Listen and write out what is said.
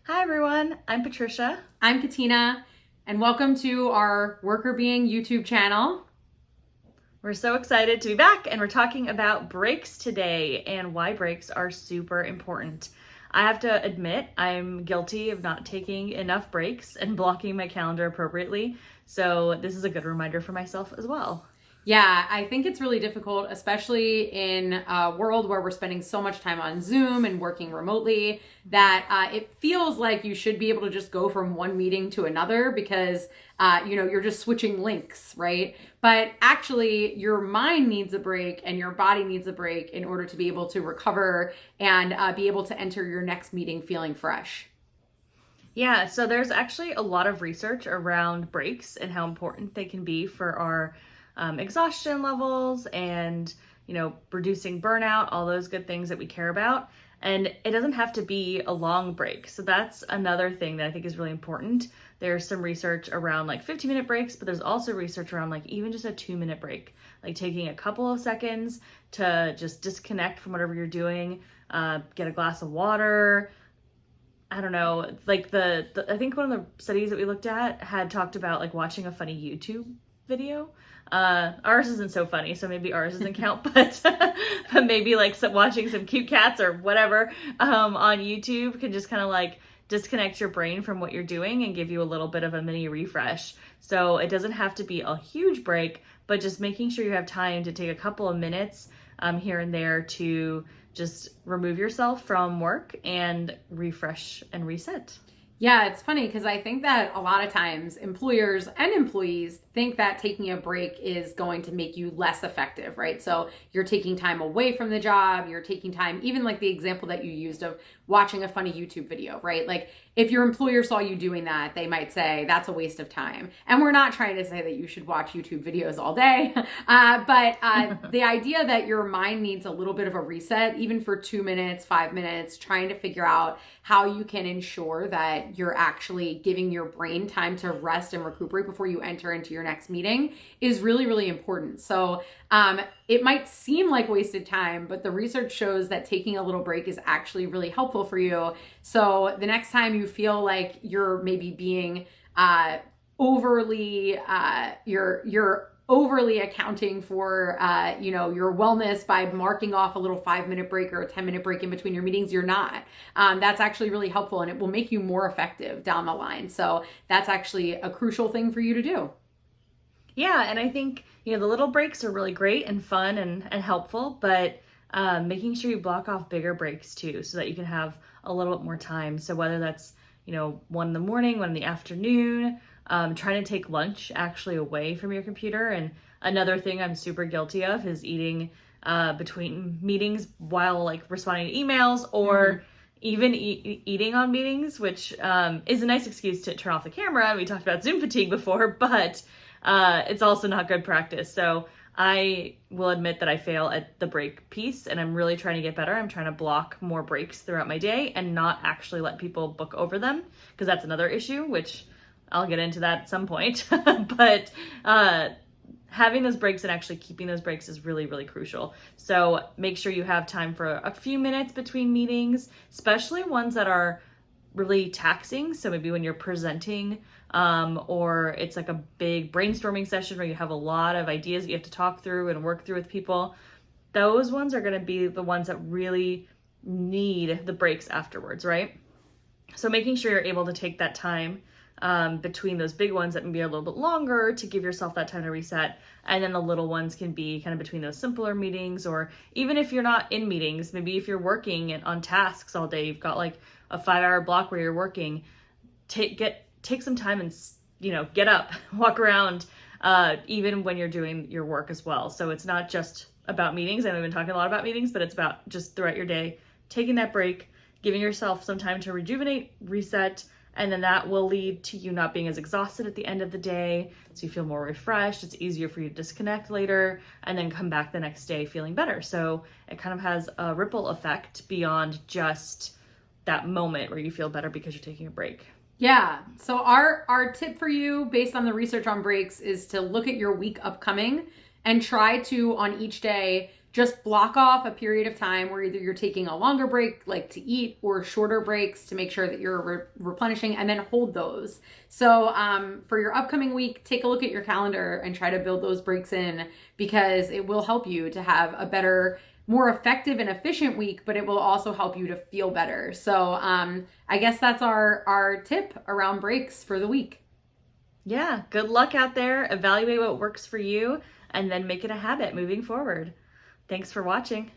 Hi everyone, I'm Patricia. I'm Katina, and welcome to our Worker Being YouTube channel. We're so excited to be back, and we're talking about breaks today and why breaks are super important. I have to admit, I'm guilty of not taking enough breaks and blocking my calendar appropriately, so this is a good reminder for myself as well. Yeah, I think it's really difficult, especially in a world where we're spending so much time on Zoom and working remotely, that it feels like you should be able to just go from one meeting to another because, you're just switching links, right? But actually, your mind needs a break and your body needs a break in order to be able to recover and be able to enter your next meeting feeling fresh. Yeah, so there's actually a lot of research around breaks and how important they can be for our exhaustion levels and, reducing burnout, all those good things that we care about. And it doesn't have to be a long break. So that's another thing that I think is really important. There's some research around like 15-minute breaks, but there's also research around like even just a 2-minute break, like taking a couple of seconds to just disconnect from whatever you're doing, get a glass of water. I don't know, like I think one of the studies that we looked at had talked about like watching a funny YouTube video. Ours isn't so funny, so maybe ours doesn't count, but but maybe like watching some cute cats or whatever on YouTube can just kind of like disconnect your brain from what you're doing and give you a little bit of a mini refresh. So it doesn't have to be a huge break, but just making sure you have time to take a couple of minutes here and there to just remove yourself from work and refresh and reset. Yeah, it's funny because I think that a lot of times employers and employees think that taking a break is going to make you less effective, right? So you're taking time away from the job, you're taking time, even like the example that you used of watching a funny YouTube video, right? Like if your employer saw you doing that, they might say that's a waste of time. And we're not trying to say that you should watch YouTube videos all day, but the idea that your mind needs a little bit of a reset, even for 2 minutes, 5 minutes, trying to figure out how you can ensure that you're actually giving your brain time to rest and recuperate before you enter into your next meeting is really, really important. So it might seem like wasted time, but the research shows that taking a little break is actually really helpful for you. So the next time you feel like you're maybe being overly, you're overly accounting for your wellness by marking off a little 5-minute break or a 10-minute break in between your meetings, you're not. That's actually really helpful, and it will make you more effective down the line. So that's actually a crucial thing for you to do. Yeah, and I think, the little breaks are really great and fun and helpful, but making sure you block off bigger breaks too so that you can have a little bit more time. So whether that's, one in the morning, one in the afternoon, trying to take lunch actually away from your computer. And another thing I'm super guilty of is eating between meetings while like responding to emails or even eating on meetings, which is a nice excuse to turn off the camera. We talked about Zoom fatigue before, but it's also not good practice. So I will admit that I fail at the break piece, and I'm really trying to get better. I'm trying to block more breaks throughout my day and not actually let people book over them, because that's another issue, which I'll get into that at some point. But having those breaks and actually keeping those breaks is really, really crucial. So make sure you have time for a few minutes between meetings, especially ones that are really taxing. So maybe when you're presenting or it's like a big brainstorming session where you have a lot of ideas that you have to talk through and work through with people, those ones are going to be the ones that really need the breaks afterwards, right? So making sure you're able to take that time between those big ones that can be a little bit longer to give yourself that time to reset. And then the little ones can be kind of between those simpler meetings, or even if you're not in meetings, maybe if you're working on tasks all day, you've got like a 5-hour block where you're working, take some time and, get up, walk around, even when you're doing your work as well. So it's not just about meetings. I know we've been talking a lot about meetings, but it's about just throughout your day, taking that break, giving yourself some time to rejuvenate, reset, and then that will lead to you not being as exhausted at the end of the day. So you feel more refreshed. It's easier for you to disconnect later and then come back the next day feeling better. So it kind of has a ripple effect beyond just that moment where you feel better because you're taking a break. Yeah. So our tip for you based on the research on breaks is to look at your week upcoming and try to, on each day, just block off a period of time where either you're taking a longer break, like to eat, or shorter breaks to make sure that you're replenishing, and then hold those. So for your upcoming week, take a look at your calendar and try to build those breaks in, because it will help you to have a better, more effective and efficient week, but it will also help you to feel better. So I guess that's our tip around breaks for the week. Yeah, good luck out there. Evaluate what works for you and then make it a habit moving forward. Thanks for watching.